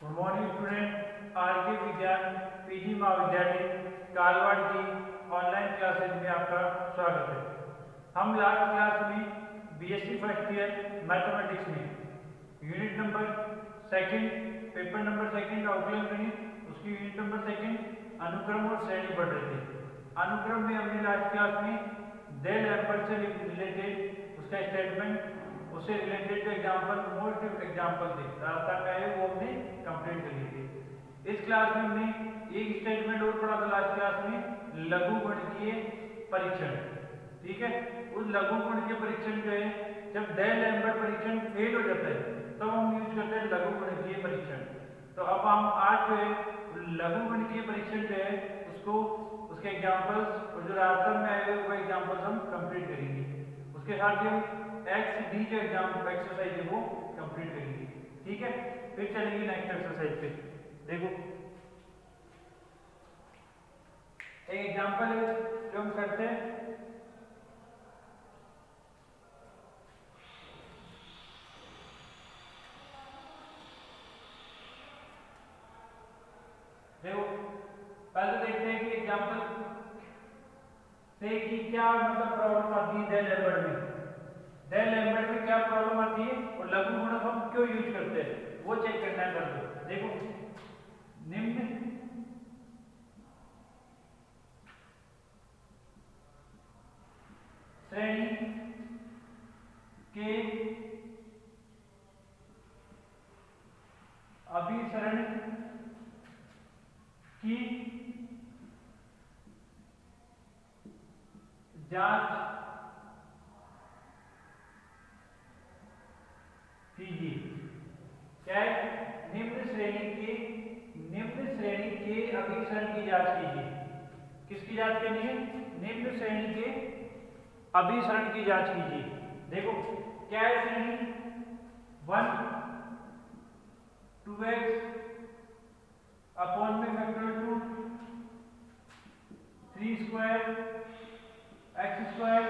Good morning student. आज के विज्ञान पीजी महाविद्यालय कालवाड़ की ऑनलाइन क्लासेज में आपका स्वागत है। हम लास्ट क्लास में बीएससी फर्स्ट ईयर मैथमेटिक्स में unit number second, paper number second outline गणित, उसकी यूनिट नंबर सेकंड अनुक्रम और श्रेणी पढ़ रहे थे। अनुक्रम में हमने लास्ट क्लास में डे लैम्बर्ट से रिलेटेड उसका स्टेटमेंट, उससे रिलेटेड जो एग्जाम्पल, मोस्ट एग्जाम्पल थे रास्ता का है, वो हमने कंप्लीट कर लिए थे। इस क्लास में हमने एक स्टेटमेंट और पढ़ा था लास्ट क्लास में, लघुगणकीय परीक्षण। ठीक है, उस लघुगणकीय परीक्षण जो है, जब डे लैम्बर्ट परीक्षण फेल हो जाता है तब तो हम यूज करते हैं लघुगणकीय परीक्षण। तो अब हम आज जो है लघुगणकीय परीक्षण जो है उसको, उसके एग्जाम्पल्स और जो रास्ते में आए हुए वो एग्जाम्पल्स हम कंप्लीट करेंगे। उसके साथ ही हम एक्स डी जो एग्जाम एक्सरसाइज है वो कंप्लीट करेंगे। ठीक है, फिर चलेंगे नेक्स्ट एक्सरसाइज पे। देखो एक एग्जांपल है जो हम करते हैं। देखो पहले तो देखते हैं कि एग्जांपल से कि क्या मतलब प्रॉब्लम आती है डे लैम्बर्ट में। डे लैम्बर्ट में क्या प्रॉब्लम आती है और लघुगणक हम क्यों यूज करते हैं वो चेक करना है पहले। देखो निम्न श्रेणी के अभिसरण की जांच कीजिए। क्या है? निम्न श्रेणी के अभिसरण की जांच कीजिए। किसकी जांच करनी है? निम्न श्रेणी के अभिसरण की जांच कीजिए। देखो क्या है श्रेणी? 1 2x अपॉन में factor 2 3 square x square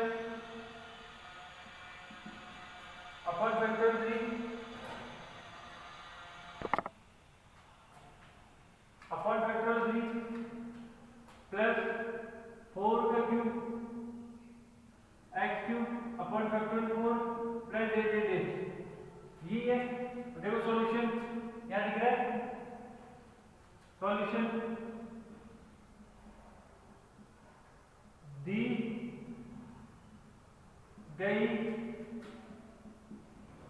upon factor 3 upon factor 3 plus 4 का cube x cube upon factor 4 plus ये है। देखो सॉल्यूशन यहाँ दिख रहा है, सॉल्यूशन दी गई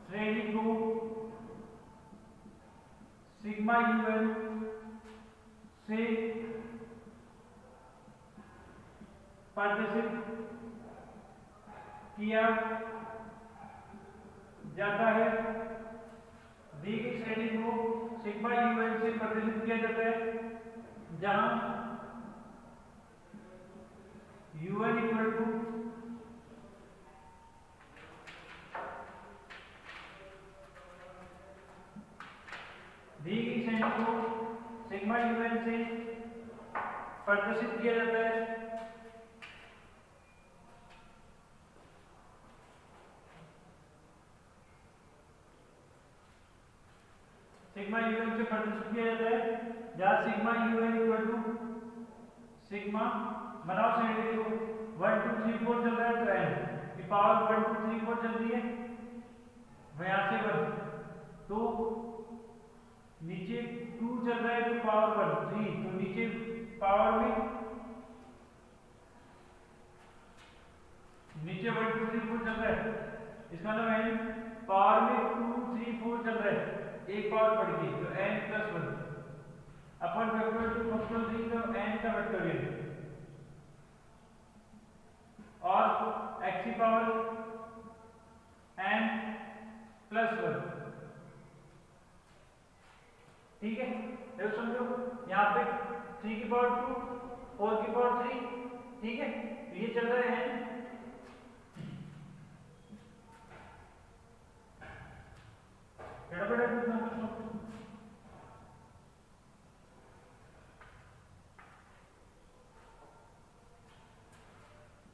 श्रेणी को सिग्मा यूएल से प्रदर्शित किया जाता है। दी गई श्रेणी को सिग्मा यूएल से प्रदर्शित किया जाता है जहां यूएल इक्वल टू दी गई श्रेणी को सिग्मा यूएल से प्रदर्शित किया जाता है सिग्मा यूएल से प्रदर्शित किया जाता है जहां सिग्मा यूएल इक्वल टू सिग्मा, बनाओ श्रेणी को 1 2 3 4 चल रहा है तो n की पावर 1 2 3 4 चल रही है, यहां से 1 तो नीचे 2 चल रहा है तो पावर 1 3 तो नीचे पावर में नीचे 1 2 3 4 चल रहा है, इसका मतलब n पावर में 2 3 4 चल रहा है, एक पावर बढ़ गई तो n प्लस 1 अपन फैक्टर 2 फैक्टर 3 तो n का फैक्टोरियल और x की पावर n प्लस 1। ठीक है, देखो समझो यहाँ पे 3 की पावर 2 4 की पावर 3। ठीक है, तो ये चल रहा है n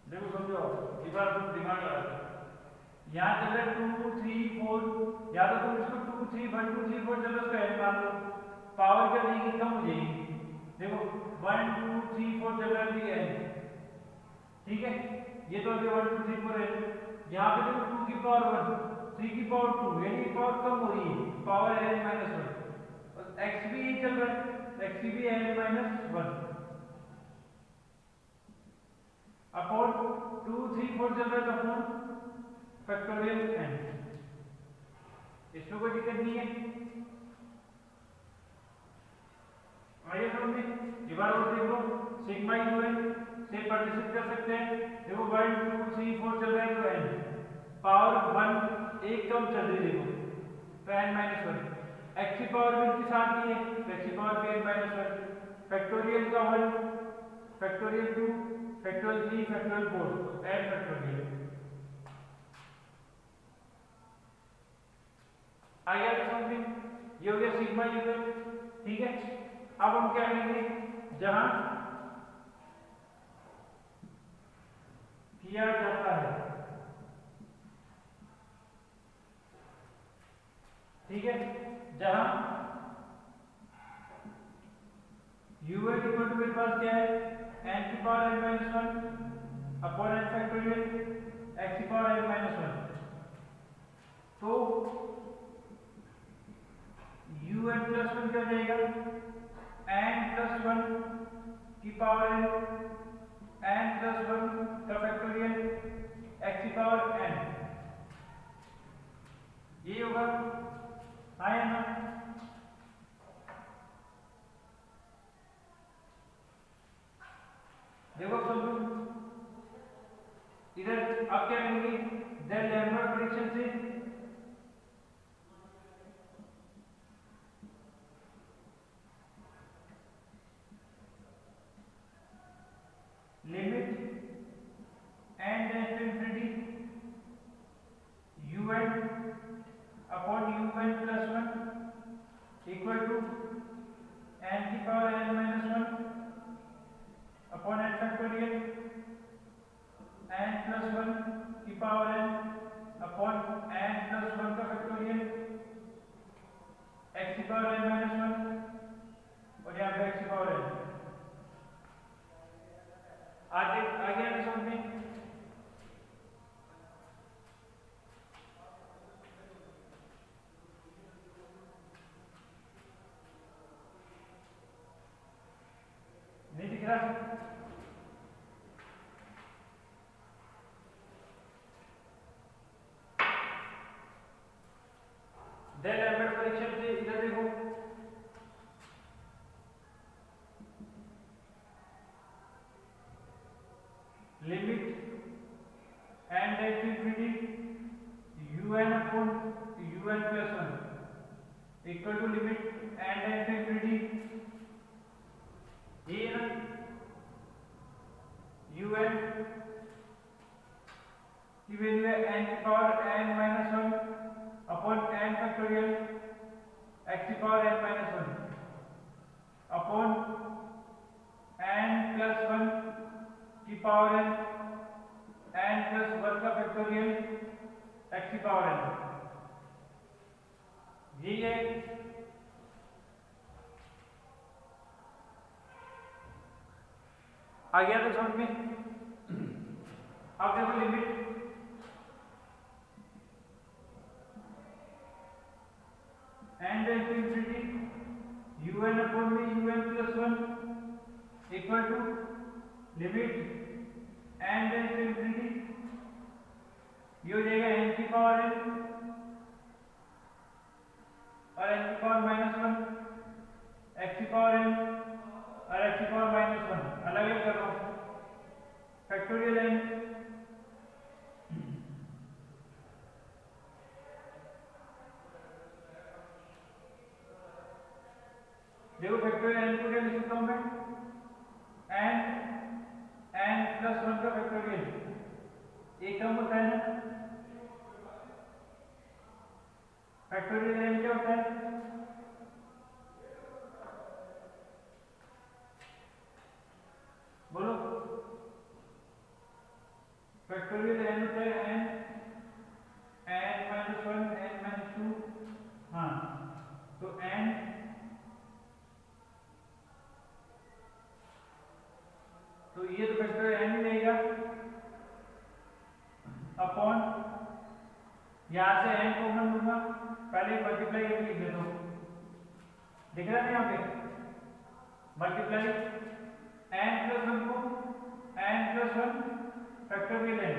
देखो समझो एक बार तुम दिमाग लगा, यहाँ चल रहा है 2 3 4, या तो तुम इसको 2 3 1 2 3 4 चलो उसका n मान लो, पावर क्या देगी, कम हो जाएगी। देखो 1 2 3 4 चल रहा है n, ठीक है, ये तो अभी 1 2 3 4 है। यहाँ पे देखो 2 की पावर 1 3 की पावर 2, यानी पावर कम हो रही है, पावर है -1 और x भी ये चल रहा है, x भी है -1 अपॉन 2 3 4 चल रहा है तो अपॉन फैक्टोरियल n। इसमें कोई दिक्कत नहीं है। आइए समझ में एक बार और देखो, सिग्मा यू है से प्रतिशत कर सकते हैं। देखो 1 2 3 4 चल रहा है तो n पावर 1 एक कम चल रही है, देखो तो n -1 x की पावर भी इनके साथ ही है तो x की पावर भी n -1 फैक्टोरियल का 1 फैक्टोरियल 2 फैक्टोरियल 3 फैक्टोरियल 4 तो n फैक्टोरियल। आइए आगे समझ में, ये हो गया सिग्मा यू है, ठीक है। अब हम क्या करेंगे, जहां किया जाता है, ठीक है, जहां u है इक्वल टू मेरे पास क्या है n की power n-1 upon n factorial x की पावर n-1, तो un प्लस 1 क्या हो जाएगा n प्लस 1 की पावर n प्लस 1 का फैक्टोरियल x की पावर n, ये होगा हाँ या ना। देखो समझो, इधर आप क्या करेंगे, देन लैम्बर्ट प्रेडिक्शन से limit n tends to infinity un upon un plus 1 equal to n की power n-1 upon n factorial n plus 1 की power n upon n plus 1 का फैक्टोरियल x की पावर n-1 और यहाँ पे x की power n। आगे आगे समझ में, नहीं दिख रहा, देन लैम्बर्ट परीक्षण से इधर देखो, limit n tends to infinity un upon un plus 1 equal to limit n tends to infinity, ये ना un की वैल्यू है n की power n-1 upon n factorial x की power n-1 upon n plus 1 की पावर n प्लस 1 का factorial x की power n, यही है। आ गया तो समझ में। अब देखो limit n tends to infinity un upon में un plus 1 equal to limit n tends to infinity, ये हो जाएगा n की पावर n और n की पावर -1 x की पावर n और x की पावर -1, अलग अलग कर रहा हूं फैक्टोरियल n। देखो फैक्टोरियल n को क्या लिख सकता हूं मैं, n प्लस 1 का फैक्टोरियल, एक कम होता है ना, फैक्टोरियल n क्या होता है, बोलो, फैक्टोरियल n होता है n-1 n-2, हाँ तो n मल्टीप्लाई करके लिख देता हूँ, दिख रहा है यहाँ पे, मल्टीप्लाई n+1 को n+1 फैक्टोरियल n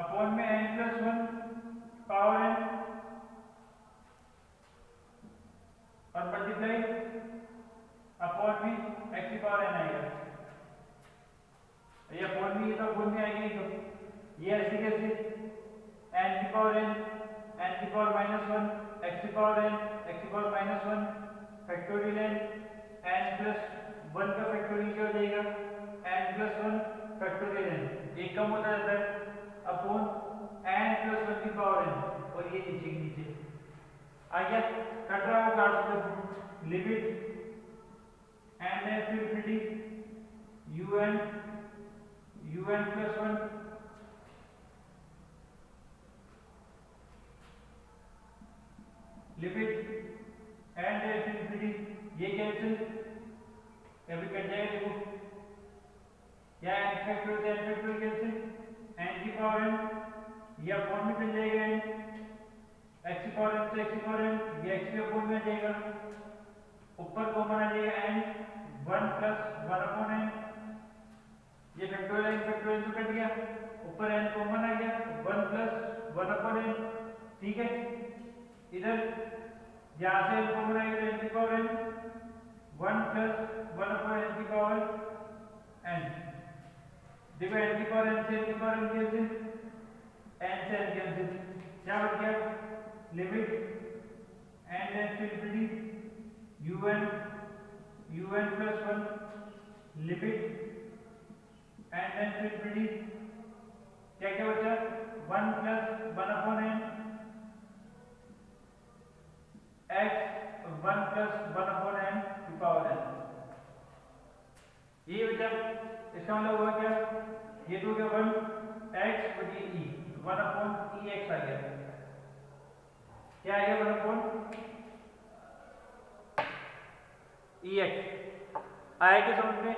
अपॉन में n+1 पावर n और मल्टीप्लाई अपॉन में x की पावर n आएगा। ये अपॉन में, ये तो अपॉन में आएगी, तो ये ऐसे कैसे n की पावर n, n की पावर -1, x की पावर n, x की पावर -1 फैक्टोरियल n+1 का फैक्टोरियल क्या हो जाएगा, n+1 फैक्टोरियल n, एक कम होता जाता है अपॉन n+1 की पावर n, और ये नीचे नीचे आ गया, कट रहा हो काट दो, limit n tends to infinity un+1 limit n tends to infinity, ये कैंसिल कभी कट जाएगा, देखो क्या n फैक्टोरियल कैंसिल, n की पावर n ये अपॉन में चल जाएगा n, x की पावर n से x की पावर n, ये x के अपॉन में आ जाएगा, ऊपर कॉमन आ जाएगा n 1 + 1 अपॉन n, ये फैक्टोरियल तो कट गया, ऊपर n कॉमन आ गया 1 + 1 अपॉन n, ठीक है। इधर यहाँ से n कॉमन आएगा n की पावर n 1 + 1 अपॉन n की पावर n, देखो n की पावर n से n की पावर n कैंसिल, n से n कैंसिल, क्या बच गया, limit n tends to infinity un+1 limit n tends to infinity, क्या क्या बचा 1 + 1 upon n x 1 + 1 upon n की पावर n, ये बचा। इसका मतलब हुआ क्या, ये तो क्या 1 x बटी e, 1 अपॉन ex आ गया, क्या आएगा 1 अपॉन ex, आया क्या समझ में।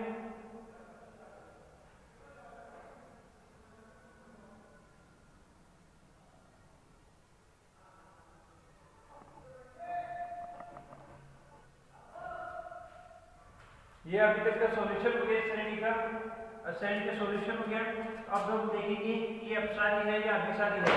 ये अभी तक का सॉल्यूशन हो गया श्रेणी का, श्रेणी का सॉल्यूशन हो गया। अब हम देखेंगे कि अपसारी है या अभिसारी है।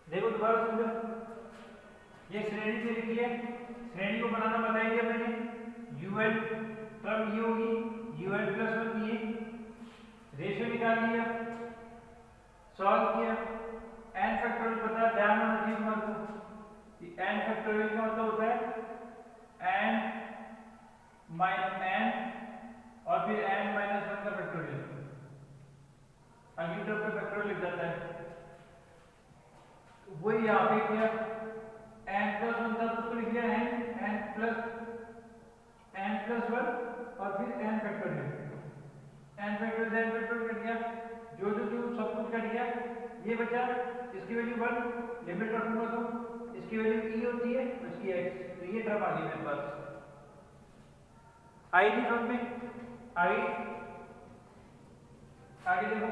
देखो दोबारा समझो, ये श्रेणी दे रखी है, श्रेणी को बनाना बताया दिया मैंने, un टर्म ये होगी un+1, ये रेशियो निकाल लिया, सॉल्व किया, n फैक्टोरियल पता है, ध्यान में रखिए तुम्हारे को कि n फैक्टोरियल का मतलब होता है n और फिर n-1 का फैक्टोरियल, अगली तरफ पे फैक्टोरियल लिख जाता है, वही यहाँ पे किया, n+1 था तो लिख दिया n+1 और फिर n फैक्टोरियल कट गया, जो सब कुछ कट गया, ये बचा, इसकी वैल्यू 1 लिमिट रखूंगा तो इसकी वैल्यू e होती है, इसकी x, तो ये टर्म आ गई मेरे पास, आई थी समझ में, आई। आगे देखो,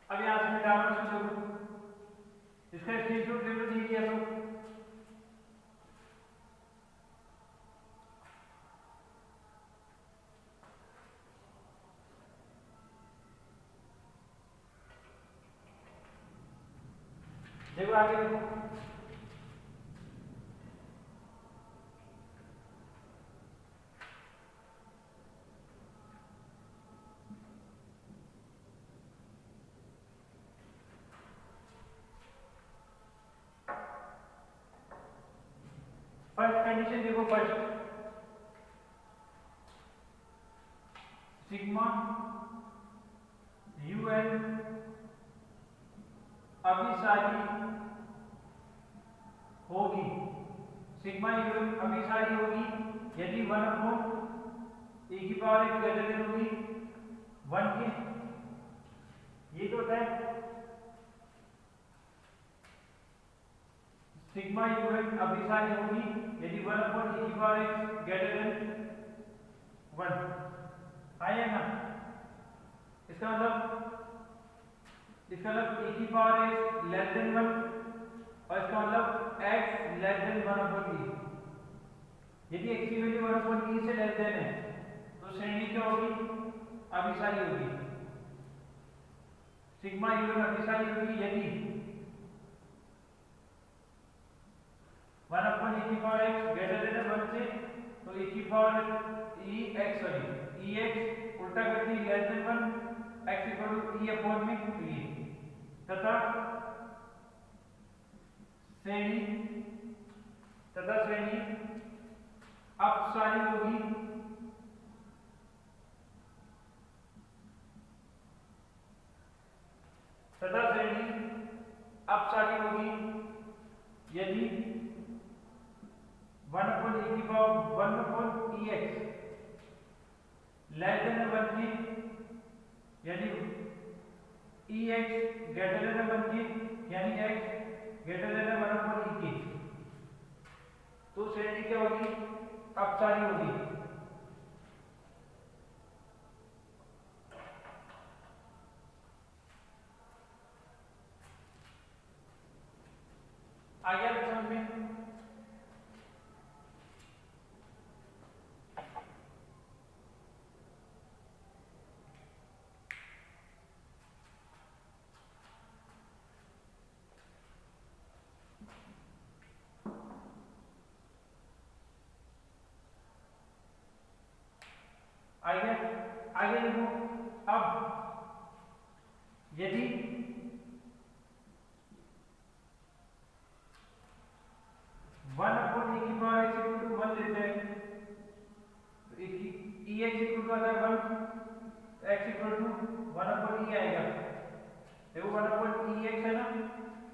अब यहां से मिटाना शुरू करो, इसका स्क्रीनशॉट ले लो, दीजिए तो देखो, आगे देखो, कंडीशन देखो फर्स्ट, सिग्मा यूएन अभिसारी होगी, सिग्मा यूएन अभिसारी होगी यदि 1 अपॉन e की पावर एक ग्रेटर देन होगी 1 के, ये तो होता है सिग्मा यूएन अभिसारी होगी यदि 1 अपॉन e की पावर एक ग्रेटर देन 1 आया ना। इसका मतलब e की पावर x लेस देन 1 और इसका मतलब x less than 1 upon e। यदि x की वैल्यू 1 अपॉन e से लेस देन है तो श्रेणी क्या होगी, अभिसारी होगी। सिग्मा यूएन अभिसारी होगी यदि 1 अपॉन e की पावर x ग्रेटर देन 1 से, तो e की power e x sorry e x उल्टा करके less than 1 x equal to e upon में e तथा श्रेणी अपसारी होगी यदि 1 अपॉन e की power 1 upon e x less than 1 की, यानी e x ग्रेटर देन 1 की, यानी x greater than 1 upon e की, तो श्रेणी क्या होगी, अपसारी होगी। आगे आप समझ में आगे देखो, अब यदि वन अपॉन e की पावर x इक्वल टू 1 लेते हैं तो e x इक्वल टू आता है 1, x equal to 1 upon e आएगा। देखो 1 अपॉन e x है ना,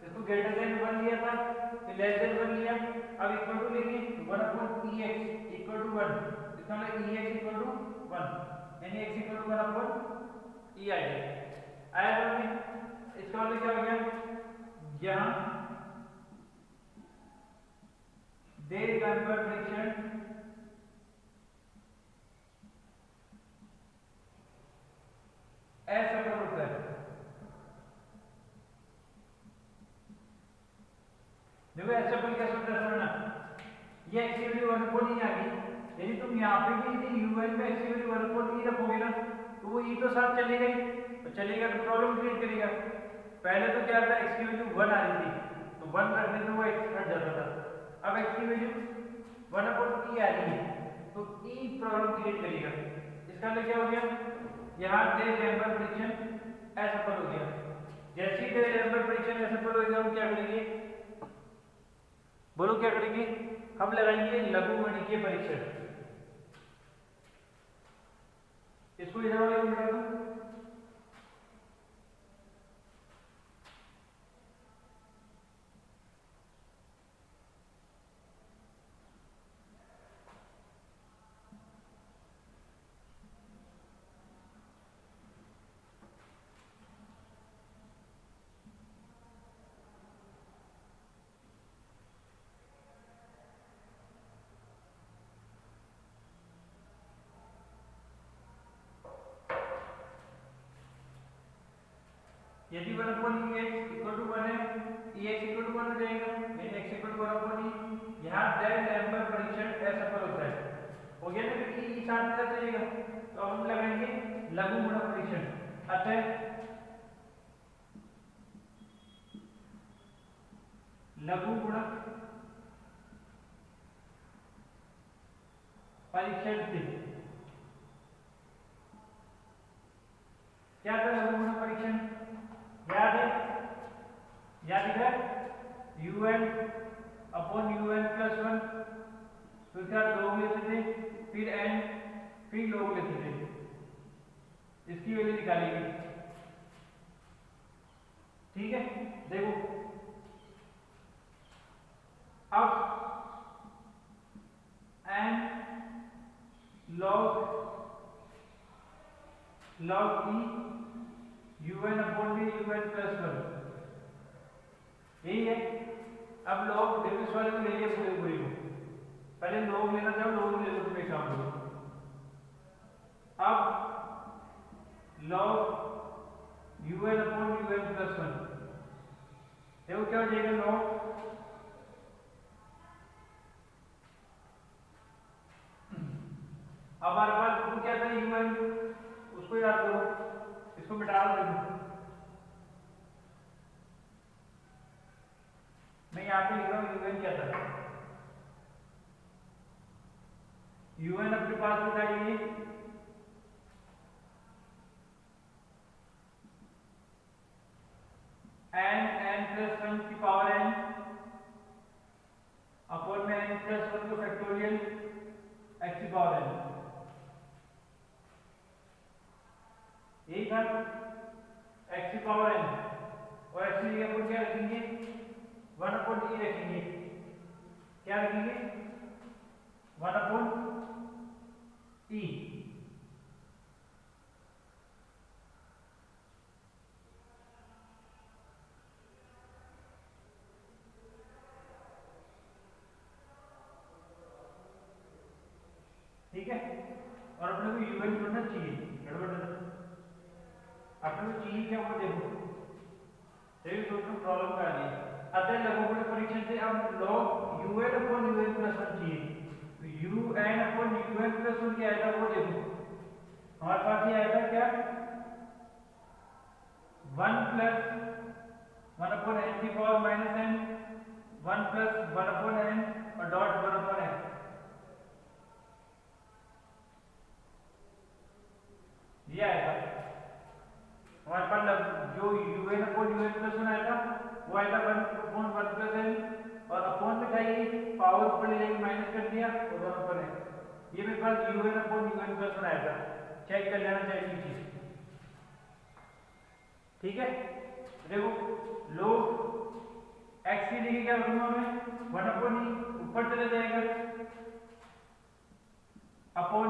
इसको ग्रेटर देन 1 लिया था, फिर लेस देन 1 लिया, अब इक्वल टू लेंगे 1 upon e x equal to 1, इसका मतलब e x इक्वल टू 1, यानी x equal to 1 upon e आया तो इसका मतलब क्या हो गया, यहाँ देर नंबर फ्रिक्शन असफल होता है। देखो असफल क्या होता है समझना, ये x की वैल्यू 1 अपॉन e आ गई, यदि तुम यहाँ पे भी यदि un में x की वैल्यू 1 अपॉन e रखोगे ना तो वो e तो साथ चलेगा ही, तो चलेगा तो प्रॉब्लम क्रिएट करेगा। पहले तो क्या था, x की वैल्यू 1 आ रही थी तो 1 रखने से वो x हट जाता था, अब x की वैल्यू 1 अपॉन e आ रही है तो e प्रॉब्लम क्रिएट करेगा। इसका मतलब क्या हो गया, यहाँ डे लैम्बर्ट प्रेडिक्शन असफल हो गया। जैसे ही डे लैम्बर्ट प्रेडिक्शन असफल हो गया हम क्या करेंगे, बोलो क्या करेंगे, हम लगाएंगे लघुगणकीय परीक्षण। इसको इधर वाले को मिटा दो, यदि 1 upon e x equal to 1 है, e x इक्वल टू 1 हो जाएगा, यानी x equal to 1 upon e। यहाँ डेल लैम्बर्ट परीक्षण असफल होता है, हो गया ना, क्योंकि e साथ में चलेगा तो हम लगाएंगे लघुगणक परीक्षण। अतः लघुगणक परीक्षण से क्या था, लघुगणक परीक्षण याद है un अपॉन un प्लस 1 तो इसका लोग लेते थे, फिर एन, फिर लोग लेते थे, इसकी वैल्यू निकालेंगे। ठीक है, देखो अब एन लॉग ई un अपॉन में un प्लस 1, यही है। अब लॉग डिफरेंस वाले को ले लिया पूरे पूरे को, पहले लॉग लेना था, लॉग ले लो तुम एक काम करो। अब log un upon un plus 1, देखो क्या हो जाएगा लॉग अब हमारे पास वो क्या था un, उसको याद करो, इसको मिटा दो। मैं यहाँ पे लिख रहा हूँ un क्या था, un अपने पास बताइए n प्लस 1 की पावर n अपॉन में n प्लस 1 को फैक्टोरियल x की पावर n, यही था x की पावर n, और x की जगह पर क्या रखेंगे 1 अपॉन e रखेंगे, क्या रखेंगे 1 अपॉन e। ठीक है, और अपने को un ढूंढना चाहिए, गड़बड़ है अपने को चाहिए क्या वो देखो, सही दोस्तों प्रॉब्लम का नहीं। अतः लघुगुण परीक्षण से अब log un upon un plus 1 चाहिए, तो un अपॉन un प्लस 1 क्या आएगा वो देखो, हमारे पास ये आएगा क्या 1 प्लस 1 अपॉन n की power minus n, 1 plus 1 upon n और डॉट 1 अपॉन n, ये आएगा हमारे पास। जो un अपॉन un प्लस 1 आएगा वो आएगा 1 अपॉन 1 प्लस n, और अपॉन में चाहिए पावर ऊपर ले जाके माइनस कर दिया और 1 अपॉन n, ये मेरे पास un अपॉन un प्लस 1 आएगा, चेक कर लेना चाहिए चीज। ठीक है, देखो लोग x की जगह क्या रखूंगा मैं 1 अपॉन e, ऊपर चला जाएगा अपॉन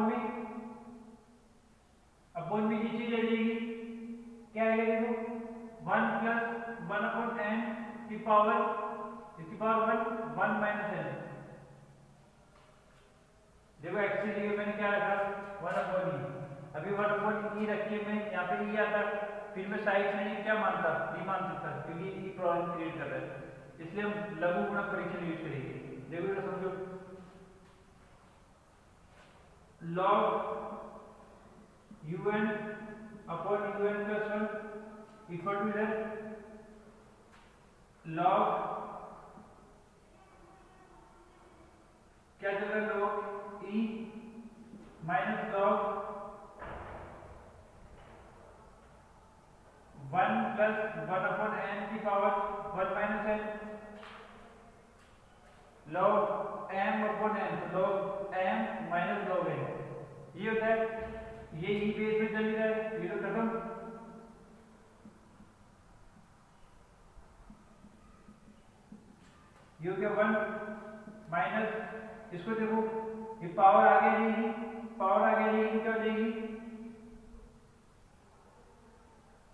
में ये चीज आ जाएगी, क्या आएगा देखो 1 प्लस 1 अपॉन n की पावर, इसकी पावर 1 माइनस n, देखो x की जगह मैंने क्या रखा 1 अपॉन e, अभी 1 अपॉन e रख के मैं यहाँ पे e आता, फिर मैं साइड नहीं क्या मानता e मान सकता, क्योंकि e प्रॉब्लम क्रिएट कर रहा है, इसलिए हम लघुगुणक परीक्षण यूज करेंगे। देखो ये समझो log un upon un plus 1 equal to इधर log क्या चल रहा है log e minus log 1 plus 1 upon n की power 1 minus n, log m upon n, log m minus log n, ये होता है। ये ई बेस में चली जाए, ये तो खत्म। ये हो गया 1 माइनस, इसको देखो ये पावर आगे जाएगी, पावर आगे जाएगी क्या हो जाएगी,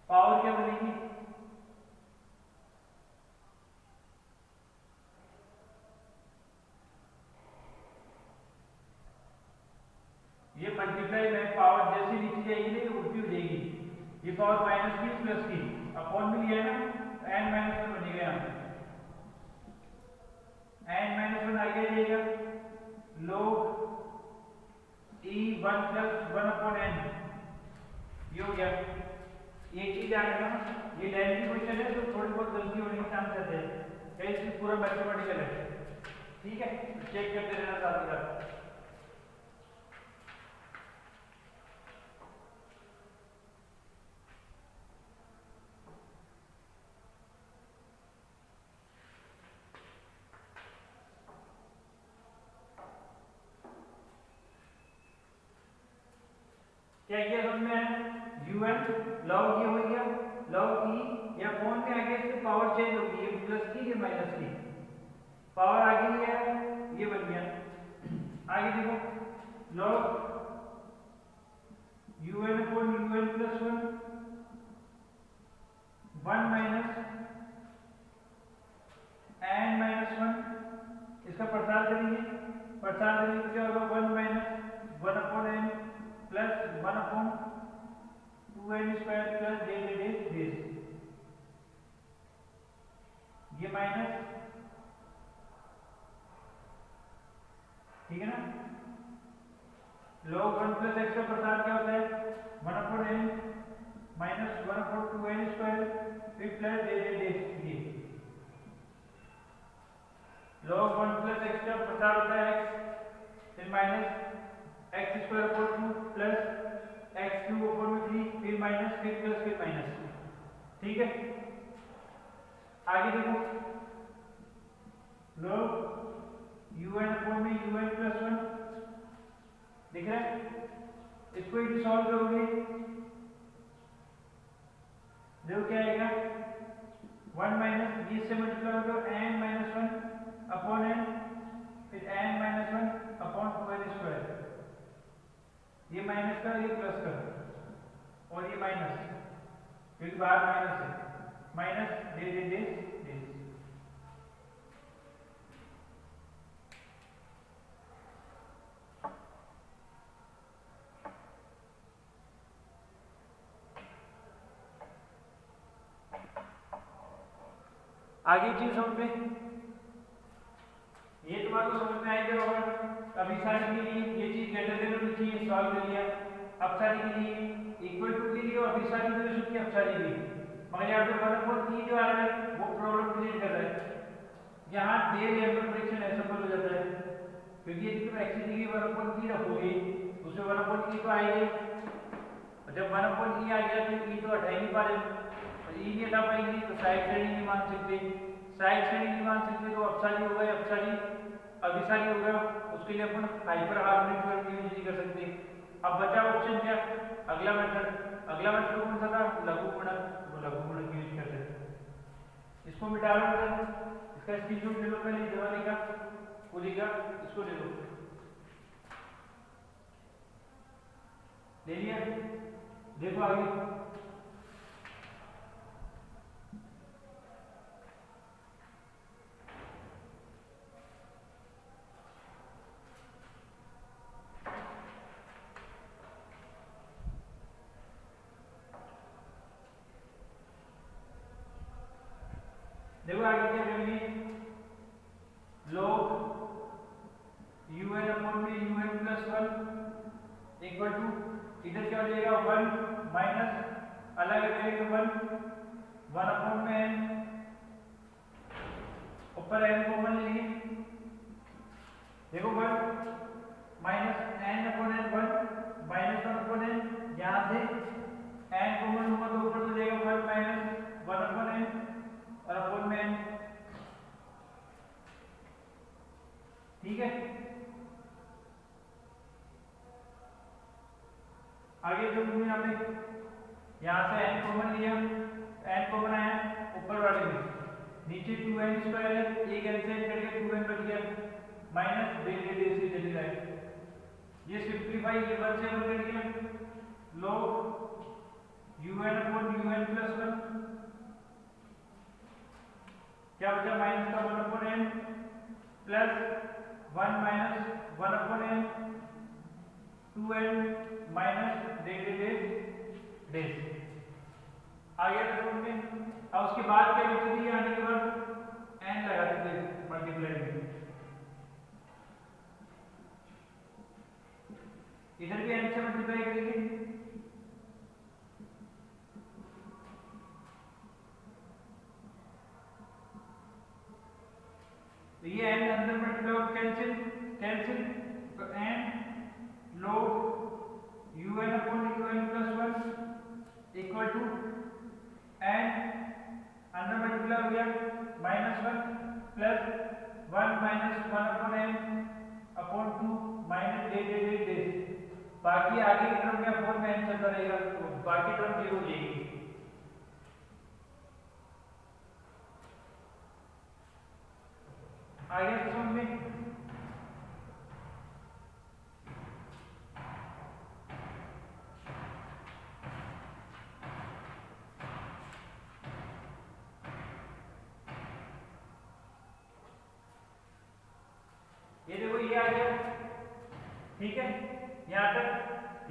पावर क्या बनेगी ये मल्टीप्लाई में पावर जैसे नीचे जाएगी ना उल्टी हो जाएगी, ये पावर माइनस की प्लस की अपॉन में लिया है ना, n माइनस 1 बनेगा यहाँ पे, n माइनस 1 आगे जाएगा log e 1 plus 1 upon n, ये हो गया। एक चीज याद रखना, ये लेंथी क्वेश्चन है तो थोड़ी बहुत गलती होने के चांस रहते हैं, कहीं पूरा मैथमेटिकल है। ठीक है, चेक करते रहना साथ ही साथ। क्या किया हमने un log ये हो गया log e या फोन में आगे से पावर चेंज होगी, ये प्लस की ये माइनस की पावर आ गई है, ये बन गया। आगे देखो log un upon un plus 1 minus n minus 1, इसका प्रसार करेंगे, प्रसार करेंगे क्या होगा 1 minus 1 upon n plus 1 upon 2n square plus डेस ये माइनस, ठीक है ना। log 1 प्लस x का प्रसार क्या होता है 1 upon n minus 1 upon 2n square फिर प्लस ये log 1 प्लस x का प्रसार होता है x फिर minus x square upon 2 plus x cube upon 3 फिर माइनस फिर प्लस फिर माइनस, ठीक है। आगे देखो log un अपॉन में un प्लस 1 दिख रहा है, इसको ही सॉल्व करोगे देखो क्या आएगा 1 माइनस ये से मल्टीप्लाई होगा n माइनस 1 अपॉन n फिर n minus 1 upon 2n square, ये माइनस का ये प्लस का और ये माइनस क्योंकि बाहर माइनस है, माइनस डेस आगे चीज समझ में, ये तुम्हारे को समझ में आएगा और अभी सारी के लिए ये चीज ग्रेटर देन होनी चाहिए, सॉल्व कर लिया। अब सारी के लिए इक्वल टू के लिए और अभी सारी के लिए अब सारी के लिए मगर यहाँ पे वन अपॉन थ्री जो आ रहा है वो प्रॉब्लम क्रिएट कर रहा है, यहाँ डे लेवल फ्रैक्शन ऐसा हो जाता है क्योंकि यदि तुम एक्स की वन अपॉन थ्री रखोगे उसमें वन अपॉन थ्री तो आएगी, और जब वन अपॉन थ्री आ गया तो ई तो हटा ही नहीं पा रहे, ई नहीं हटा पाएंगे तो साइड श्रेणी नहीं मान सकते, साइड श्रेणी नहीं मान सकते तो अपसारी होगा, अपसारी अभिसारी होगा, उसके लिए अपन हाइपर हार्मोनिक वर्ग यूज नहीं कर सकते। अब बचा ऑप्शन क्या, अगला मेथड कौन सा था लघु गुणक, वो लघु गुणक यूज कर सकते। इसको मिटा लो, इसका स्क्रीनशॉट ले लो पहले जवानी का पूरी का, इसको ले लो, ले लिया। देखो आगे देखो आगे क्या करेंगे log un अपॉन में un प्लस 1 इक्वल टू इधर क्या हो जाएगा 1 माइनस अलग करेंगे 1 अपॉन में n ऊपर n कॉमन लेंगे, देखो 1 minus n upon n 1 minus 1 upon n, यहाँ से n कॉमन होगा तो ऊपर तो जाएगा 1 माइनस 1 अपॉन n और अपॉन में n, ठीक है। आगे जो यहाँ पे यहाँ से n कॉमन लिया, n कॉमन आया ऊपर वाले में, नीचे 2n स्क्वायर है, एक n से कट के 2n बच गया माइनस से चली जाए, ये सिंप्लीफाई ये 1 से 1 कट गया log un upon un plus 1 क्या बचा माइनस का 1 upon n plus 1 minus 1 upon n 2n minus डेस आ गया था में। अब उसके बाद क्या करते थे आने के बाद n लगाते थे मल्टीप्लाई में, इधर भी n से मल्टीप्लाई करेंगे, तो ये n अंदर मल्टीप्लाई कैंसिल तो n log un upon un plus 1 equal to n अंदर मल्टीप्लाई हो गया minus 1 plus 1 minus 1 upon n upon 2 minus डेस, बाकी आगे की तरफ में 4 में n रहेगा, तो बाकी टर्म 0 हो जाएगी। आगे समझ में? ये देखो ये आ गया, ठीक है। यहाँ तक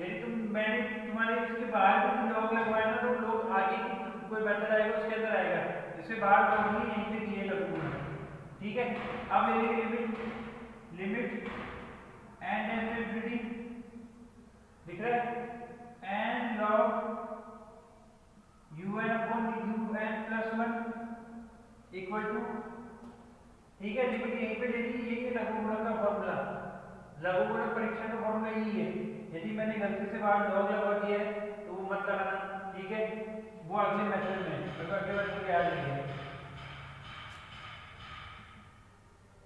यदि मैंने तुम्हारे इसके बाहर भी लॉग लगवाया ना, तो लोग आगे कोई मेथड आएगा उसके अंदर आएगा, इससे बाहर लॉग नहीं, यहीं पे दिए लगूंगा, ठीक है। अब मेरी लिमिट एंड इंफिनिटी दिख रहा है, and log un upon un plus 1 equal to, ठीक है। लिमिट यहीं पे दे दी, ये लघुगुणक का फॉर्मूला, लघुगुणक परीक्षण का फॉर्मूला यही है। यदि मैंने गलती से बाहर लॉग लगा दिया है तो वो मत लगाना, ठीक है। वो अगले मेथड में तो अगले मेथड में याद रखिए।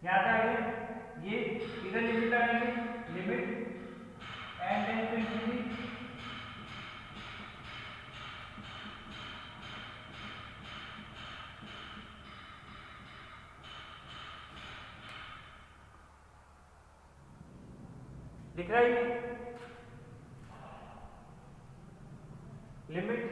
यहाँ तक आगे ये इधर लिमिट आएगी, लिमिट एंड इंफिनिटी दिख रहा है, limit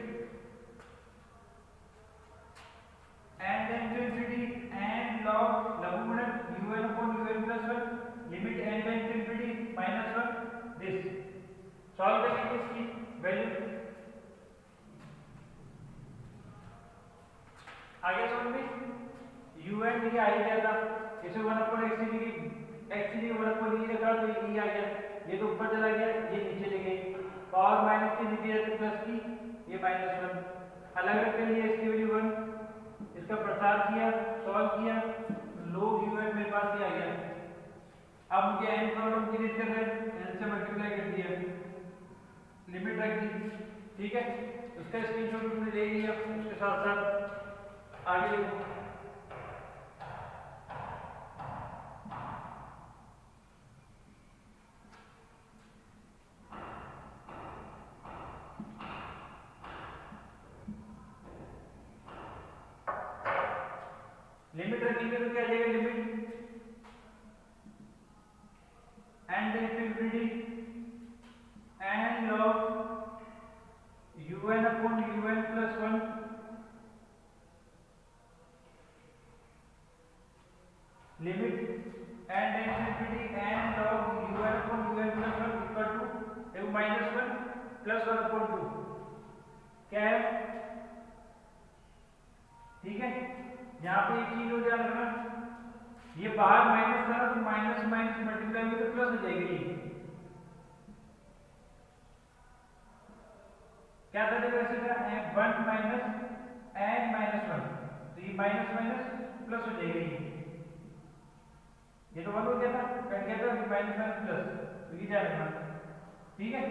and infinity and log लघुगुणक un upon un plus 1 limit and infinity minus 1 this. Solve करेंगे इसकी वैल्यू, आगे समझ में। un ये आ ही गया था, इसे 1 upon x D 1 upon e रखा तो ये आ गया, ये तो ऊपर चला गया, ये नीचे ले गए, पावर माइनस की नीचे जाती प्लस की, ये माइनस 1 अलग रख लिए, इसकी वैल्यू 1, इसका प्रसार किया, सॉल्व किया, log un मेरे पास ये आ गया। अब मुझे n प्रॉब्लम क्रिएट कर रहे हैं, n से मल्टीप्लाई कर दिया, लिमिट रख दी, ठीक है। उसका स्क्रीनशॉट तुमने ले लिया, उसके साथ साथ आगे देखो। लिमिट रखेंगे तो क्या आ जाएगा, limit and infinity and log un upon un plus 1 limit and infinity and log un upon un plus 1 equal to minus 1 plus 1 upon 2, क्या है, ठीक है। यहाँ पे एक चीज हो ध्यान रखना, ये बाहर माइनस था ना, तो माइनस माइनस मल्टीप्लाई में तो प्लस हो जाएगी, क्या था देखो ऐसे था 1 माइनस एन माइनस 1, तो ये माइनस माइनस प्लस हो जाएगी, ये तो 1 हो गया था, क्या था माइनस माइनस प्लस, तो ये ध्यान रखना, ठीक है।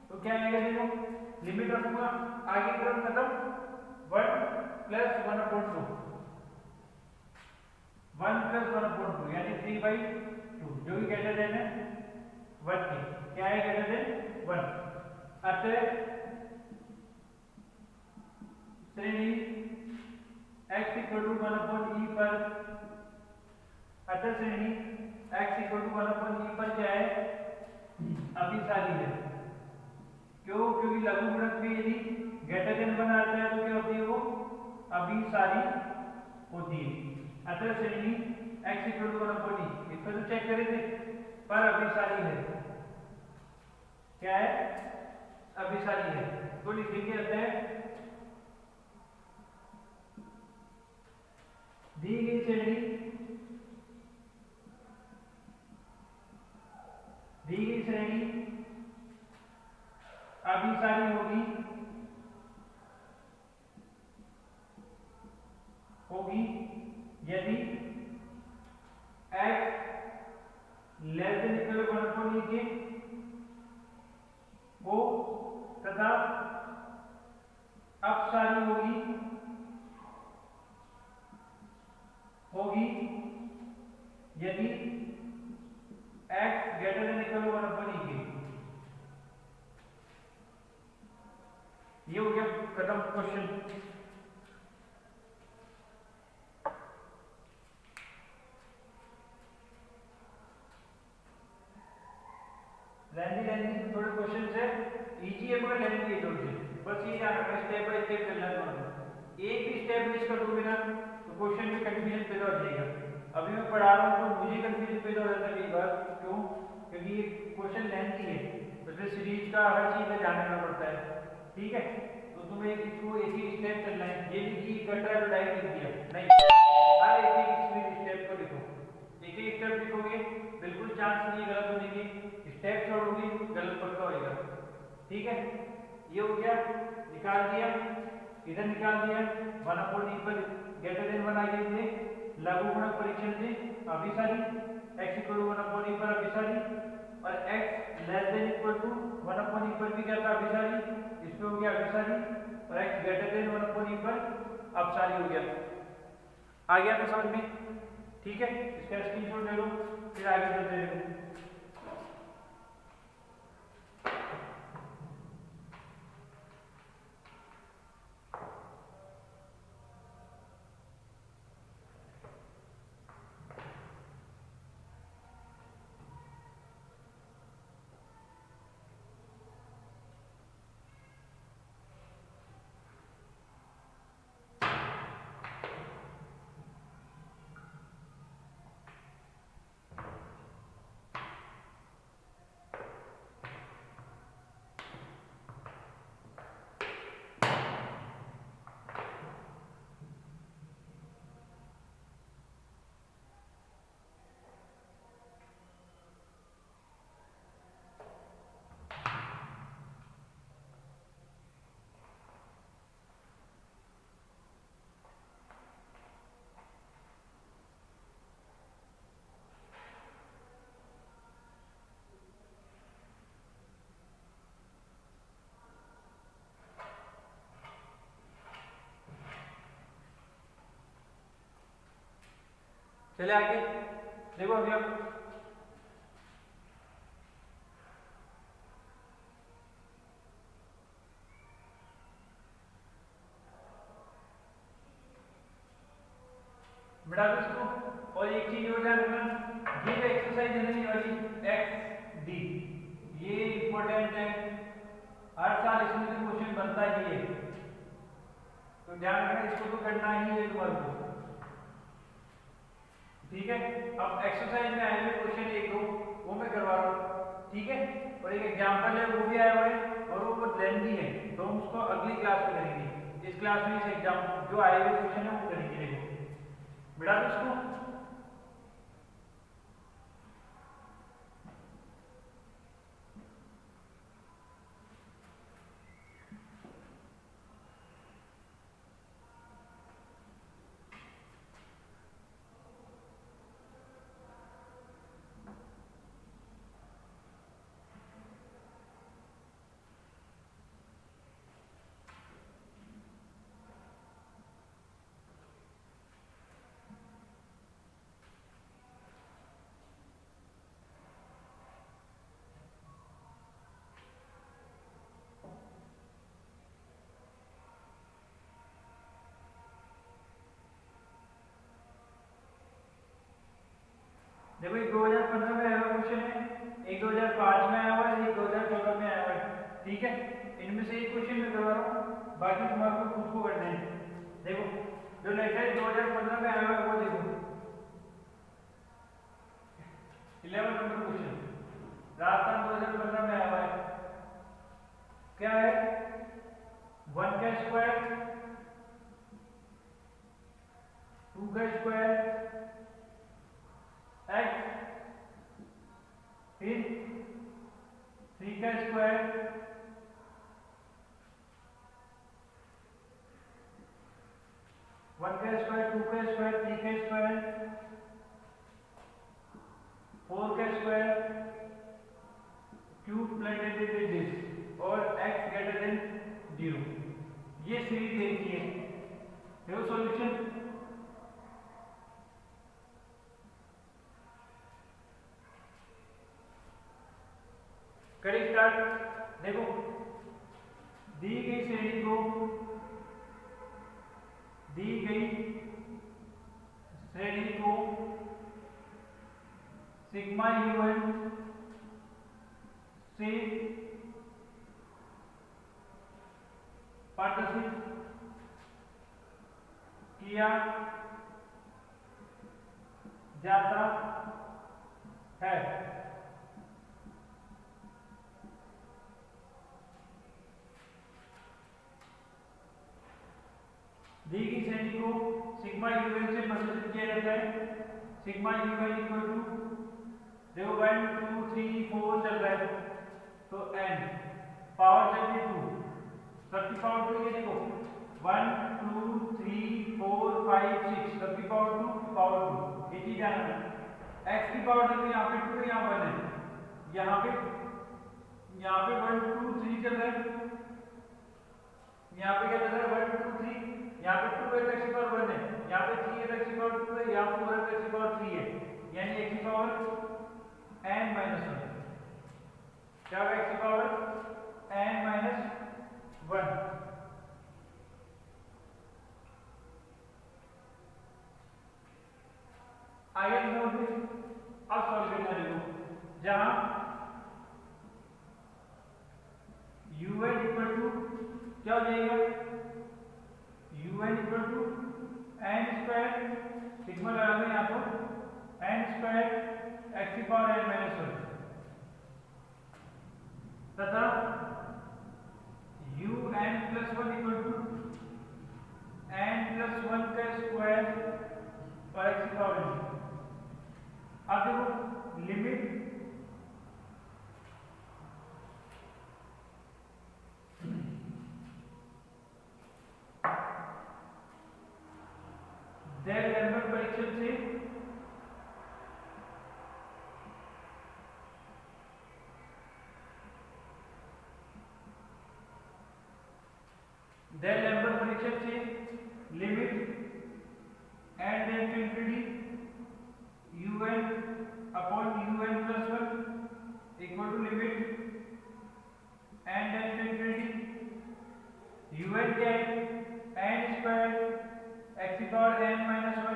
तो क्या आएगा देखो, लिमिट रखूंगा आगे की तरफ खत्म, 1 प्लस 1 अपॉन 2, 1 प्लस 1 अपॉन 2 यानी 3/2, जो कि ग्रेटर देन है 1 के, क्या है ग्रेटर देन 1। अतः श्रेणी x equal to 1 upon e पर, अतः श्रेणी x equal to 1 upon e पर क्या है, अभिसारी है। क्यों? क्योंकि लघुगुणक में यदि ग्रेटर देन 1 आता है तो क्या होती है, वो अभिसारी होती है। अतः श्रेणी x equal to 1 upon e, इसको तो चेक करें थे, पर अभिसारी है, क्या है, अभिसारी है, तो लिखेंगे अतः दी गई श्रेणी अभिसारी होगी यदि x less than equal to 1 upon e के हो, तथा अपसारी होगी यदि x greater than equal to 1 upon e के। खत्म क्वेश्चन। लेंदी थोड़े क्वेश्चन है, इजी है मगर लेंदी है थोड़ी सी। बस ये ध्यान रखना स्टेप बाय स्टेप चलना है तुम्हारा। एक भी स्टेप मिस कर दोगे ना तो क्वेश्चन में कंफ्यूजन पैदा हो जाएगा। अभी मैं पढ़ा रहा हूँ तो मुझे कंफ्यूजन पैदा हो जाता है कई बार। क्यों? क्योंकि ये क्वेश्चन लेंथी है, उसमें सीरीज का हर चीज का ध्यान रखना पड़ता है। ठीक है, तो तुम्हें इसको एक ही स्टेप चलना है। ये नहीं कि कट रहा है तो डायरेक्ट लिख दिया, नहीं, हर एक स्टेप को लिखो। एक ही स्टेप लिखोगे बिल्कुल चांस नहीं गलत होने की, स्टेप छोड़ोगे गलत पक्का होएगा। ठीक है, ये हो गया, निकाल दिया, इधर निकाल दिया। 1/e पर ग्रेटर देन 1 आगे थे, लघु गुणक परीक्षण से अभिसारी, x इक्वल टू 1/e पर अभिसारी, और x less than equal to 1/e पर भी क्या था अभिसारी, इसमें हो गया अभिसारी, और x ग्रेटर देन 1/e पर अपसारी हो गया। आ गया तो समझ में? ठीक है, इसका स्क्रीनशॉट ले लो, फिर आगे चलते रहो। चले आगे देखो। अभी आप बढ़ा दो इसको। और एक चीज हो ध्यान रखना, ये जो एक्सरसाइज है ना ये वाली एक्स डी, ये इंपॉर्टेंट है, हर साल इसमें से क्वेश्चन बनता ही है, तो ध्यान रखना इसको तो करना ही है तुम्हारे को। ठीक है, अब एक्सरसाइज में आए हुए क्वेश्चन एक दो वो मैं करवा रहा हूँ। ठीक है, और एक एग्जांपल है वो भी आया हुआ है और वो बहुत लेंथी है, तो हम उसको अगली क्लास में करेंगे। इस क्लास में इस एग्जाम जो आए हुए क्वेश्चन है वो करेंगे। देखो बेटा दोस्तों, देखो एक 2015 में आया हुआ क्वेश्चन है, एक 2005 में आया हुआ है, एक 2014 में आया हुआ है। ठीक है, इनमें से एक क्वेश्चन मैं करवा रहा हूँ, बाकी तुम्हारे को खुद को करना है। देखो जो लेटेस्ट 2015 में आया हुआ है वो देखो 11 नंबर क्वेश्चन, राजस्थान 2015 में आया हुआ है। क्या है? 1 का स्क्वायर, 2 का स्क्वायर, x, फिर 3 का स्क्वायर, 1 का स्क्वायर, 2 का स्क्वायर, 3 का स्क्वायर, 4 का स्क्वायर, क्यूब प्लेटेड डिश और x ग्रेटर देन 0। ये सीरीज देखिए, देखो सॉल्यूशन। करें स्टार्ट। देखो दी गई श्रेणी को दी गई श्रेणी को सिग्मा UN से प्रदर्शित किया जाता है। दी गई श्रेणी को सिग्मा UN से प्रदर्शित किया जाता है। सिग्मा UN इक्वल टू देखो 1 2 3 4 चल रहा है तो n पावर चलिए 2 सबकी पावर 2 ये देखो 1 2 3 4 5 6 सबकी पावर 2 पावर 2 ये चीज ध्यान रखना। x की पावर देखो यहाँ पे 2 यहाँ 1 है, यहाँ पे 1 2 3 चल रहा है, यहाँ पे क्या चल रहा है 1 2 3, यहाँ पे 2 x की पावर 1 है, यहाँ पे 3 x की पावर 2 है, यहाँ 4 x की पावर 3 है, यानी x की पावर n माइनस 1 क्या x की पावर n माइनस 1। आगे नोट अब सॉल्व करना देखो जहां UN इक्वल टू क्या हो जाएगा UN equal to n square sigma लगा दें यहाँ पर n स्क्वायर x की पावर n माइनस 1 तथा UN plus 1 equal to n plus 1 का स्क्वायर और x की पावर n। अब देखो लिमिट डेल लैम्बर्ट परीक्षण से limit n tend to infinity UN upon UN plus 1 equal to limit n tend to infinity UN क्या है n स्क्वायर x की पावर n माइनस 1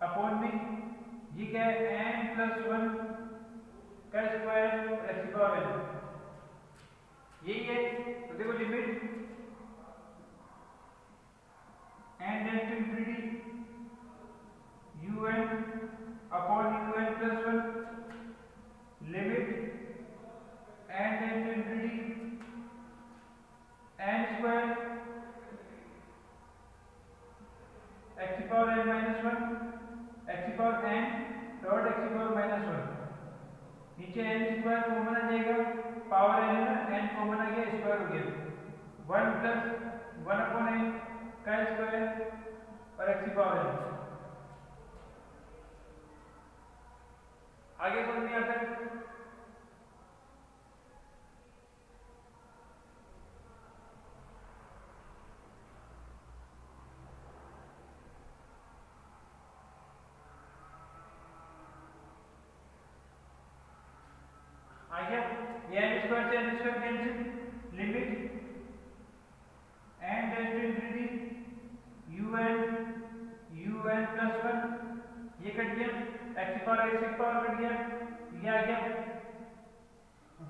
अपॉन में ये क्या है n प्लस 1 का स्क्वायर x की पावर n यही है। तो देखो limit n tend to infinity UN upon UN plus 1 limit n tend to infinity n square x की पावर n माइनस 1 x की पावर n डॉट x की power minus 1 नीचे n square common आ जाएगा power n है ना n common आ गया square हो गया 1 प्लस 1 अपॉन n का स्क्वायर और x की पावर n। आगे समझ में आता है आगे n स्क्वायर से n square cancel limit n tend to infinity UN plus 1 ये कट गया x की पावर कट गया ये आ गया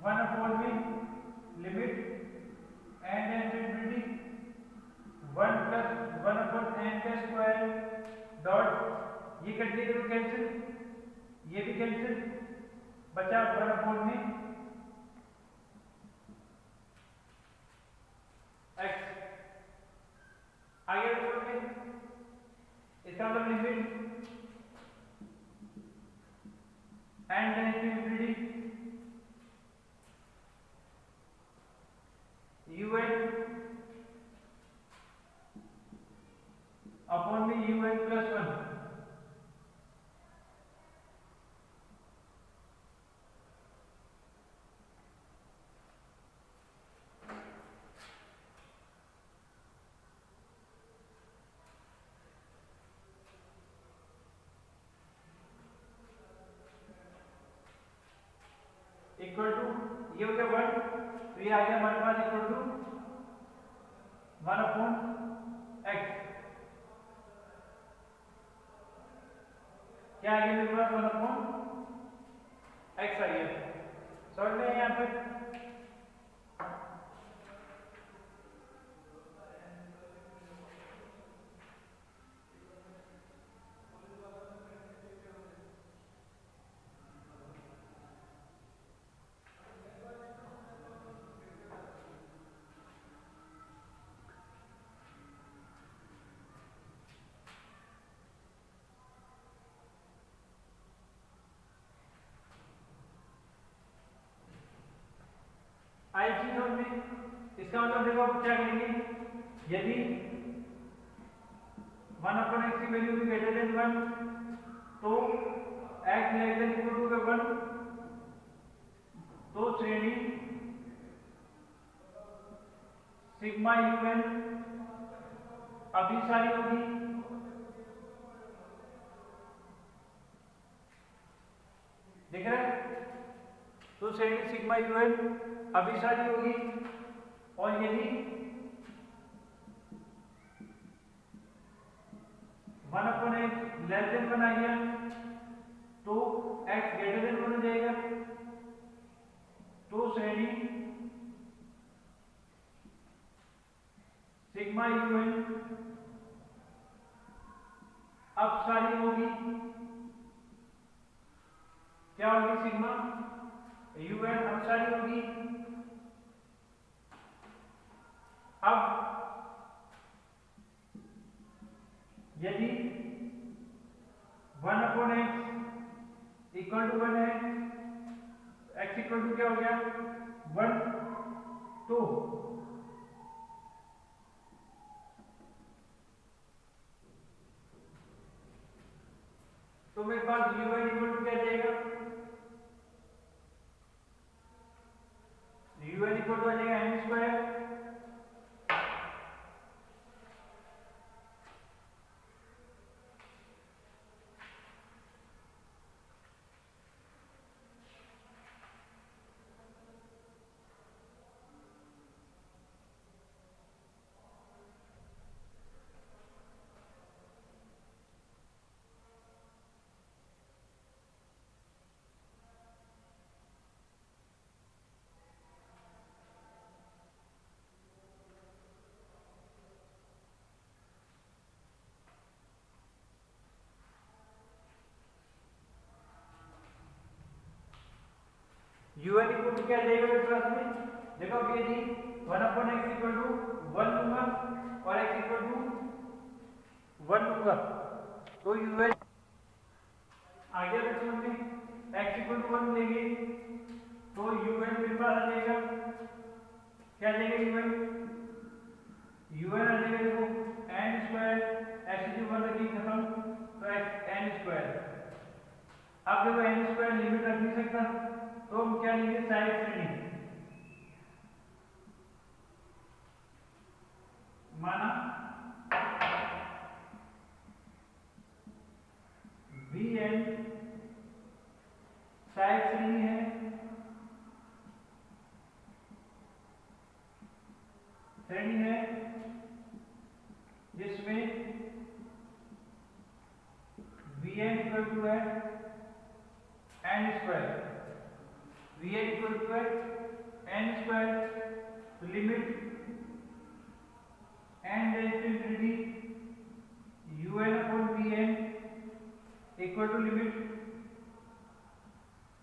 1 अपॉन में limit n tend to infinity 1 plus 1 upon n का स्क्वायर डॉट ये कट गया तो कैंसिल ये भी कैंसिल बचा 1 अपॉन में x आगे देखोगे इसका मतलब limit n tend to infinity UN upon में UN प्लस 1 इक्वल टू ये हो गया 1 तो ये आ गया हमारे पास इक्वल टू 1 अपॉन क्या आ गया मेरे पास 1 अपॉन एक्स आ गया। समझ में यहाँ पे आई चीज समझ में। इसका मतलब देखो आप क्या करेंगे, यदि 1 अपॉन एक्स की वैल्यू भी ग्रेटर देन 1 तो x less than equal to 1 तो श्रेणी सिग्मा यूएन अभिसारी होगी। देख रहे हैं, तो श्रेणी सिग्मा यूएन अभिसारी होगी। और यदि 1 अपॉन एक्स लेस देन 1 आ गया तो एक्स ग्रेटर देन 1 हो जाएगा, तो श्रेणी सिग्मा यूएन अपसारी होगी। क्या होगी, सिग्मा यूएन अपसारी होगी। अब यदि 1 अपॉन एक्स इक्वल टू 1 है, एक्स इक्वल टू क्या हो गया 1, तो मेरे पास यूएन इक्वल टू क्या जाएगा, यूएन इक्वल टू आ जाएगा n square UN equal to क्या जाएगा मेरे पास में, देखो अब यदि 1 अपॉन एक्स इक्वल टू 1 लूंगा और एक्स इक्वल टू 1 लूंगा तो यूएन आ गया मेरे समझ में। एक्स इक्वल टू 1 लेंगे तो यूएन मेरे पास आ जाएगा, क्या जाएगा यूएन, यूएन आ जाएगा देखो एन स्क्वायर, एक्स की 1 रखी खत्म तो एन स्क्वायर। अब देखो एन स्क्वायर लिमिट रख नहीं सकता तो हम क्या लेंगे, सहायक श्रेणी। माना वी एन सहायक श्रेणी है, जिसमें वी एन इक्वल टू है n square, v n equal to है n square, limit n tends to infinity u n upon v n equal to limit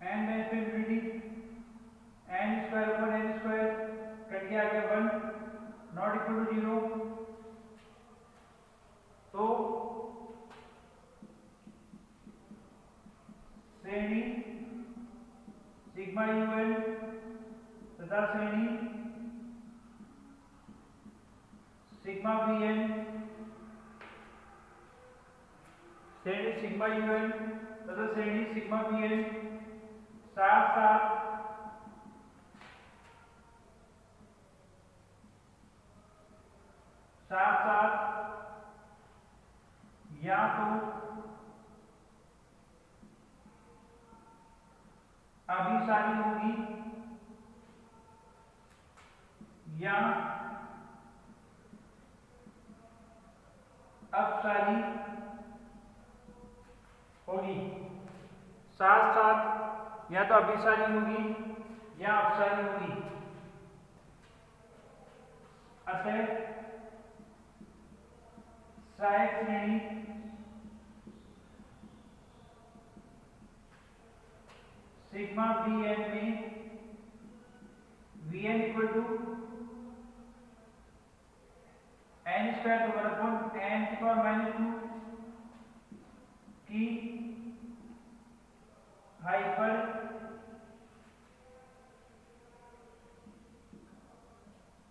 n tends to infinity n square upon n square, cut के आ गया 1 not equal to 0। तो श्रेणी sigma UN तथा श्रेणी sigma VN, श्रेणी sigma UN तथा श्रेणी सिग्मा वीएन साथ साथ या तो अभिसारी होगी या अपसारी होगी। साथ साथ या तो अभिसारी होगी या अपसारी होगी। अतः सहायक श्रेणी सिग्मा वी एन में v n equal to n square over upon n की पावर -2 की हाइपर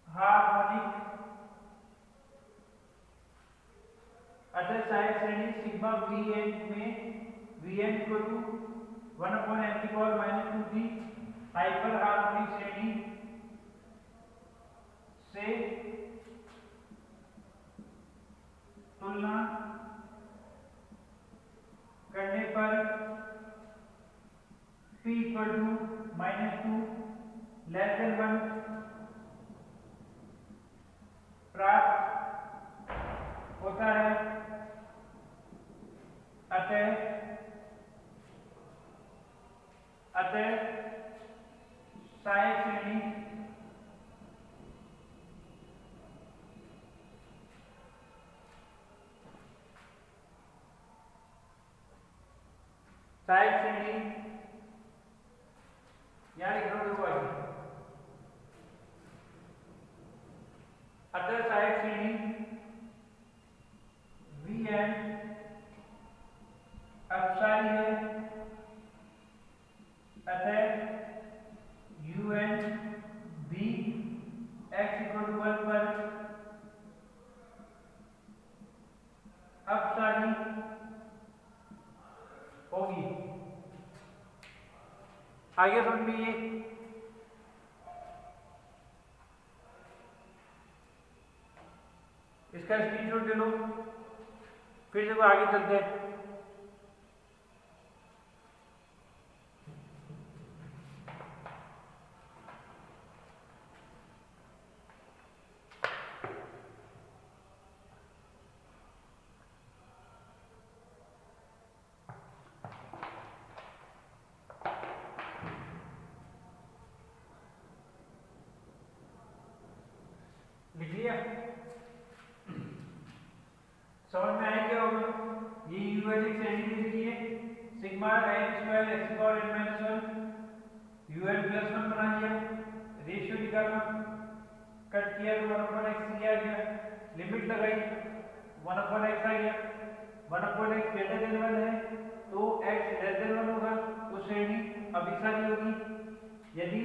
हार्मोनिक। अतः सहायक श्रेणी सिग्मा वी एन में v n equal to 1 upon n की पावर -2 की हाइपर हार्मोनिक श्रेणी से तुलना करने पर p equal to -2 less than 1 प्राप्त होता है। अतः सहायक श्रेणी यहाँ लिख रहा हूँ। अतः सहायक श्रेणी वी एन अपसारी है। अतः u n b x equal to 1 पर अपसारी होगी। आगे समझिए, इसका स्क्रीनशॉट ले लो, फिर जब आगे चलते हैं। लिख लिया? समझ में आया क्या होगा? ये यूएल एक श्रेणी दे दी है, sigma n square x power n minus 1 UL plus 1 बना लिया, रेशियो निकालना, कट किया तो 1/x आ गया, लिमिट लगाई 1/x आ गया। 1/x ग्रेटर देन 1 है तो x लेस देन 1 होगा, तो श्रेणी अभिसारी होगी। यदि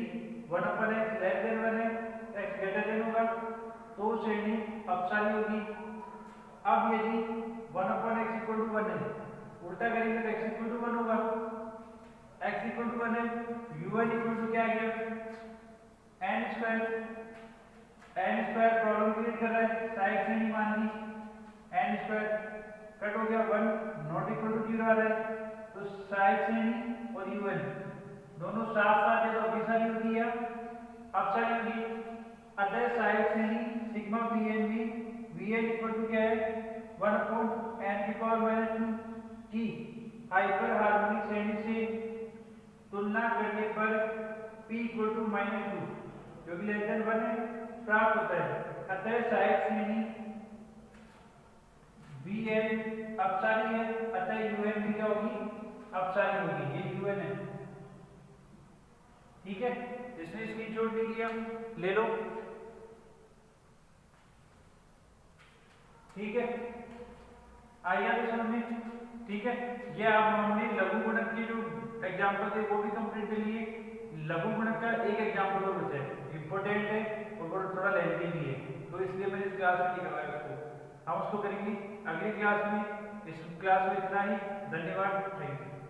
1/x लेस देन 1 है, x ग्रेटर देन होगा तो श्रेणी अपसारी होगी। अब यदि 1/x इक्वल टू 1 है, उल्टा करेंगे तो x इक्वल टू 1 होगा। x इक्वल टू 1 है, un इक्वल टू क्या आ गया? n स्क्वायर प्रॉब्लम क्रिएट कर रहा है, सहायक श्रेणी मान ली n स्क्वायर कट हो गया, 1 नॉट इक्वल टू 0 आ रहा है, तो सहायक श्रेणी और un दोनों साथ साथ है तो अभिसारी होगी या अपसारी होगी। अतः सहायक श्रेणी सिग्मा वीएन में वीएन इक्वल टू क्या है? 1 अपॉन n की पावर -2 की हाइपर हार्मोनिक श्रेणी से तुलना करने पर p इक्वल टू -2 जो कि लेस देन 1 है प्राप्त होता है। अतः सहायक श्रेणी वीएन अपसारी है, अतः यूएन भी क्या होगी? अपसारी होगी। ये यूएन है, ठीक है। इसने स्क्रीनशॉट ले लिया, ले लो, ठीक है। आइए तो समझ में, ठीक है। ये आप हमने लघु गुणक के जो एग्जाम्पल थे वो भी कंप्लीट कर लिए। लघु गुणक का एक एग्जाम्पल और बचा है, इंपॉर्टेंट है और थोड़ा लेंथी भी है, तो इसलिए मैंने इस क्लास में नहीं करवाया उसको। हम उसको करेंगे अगली क्लास में। इस क्लास में इतना ही, धन्यवाद, थैंक यू।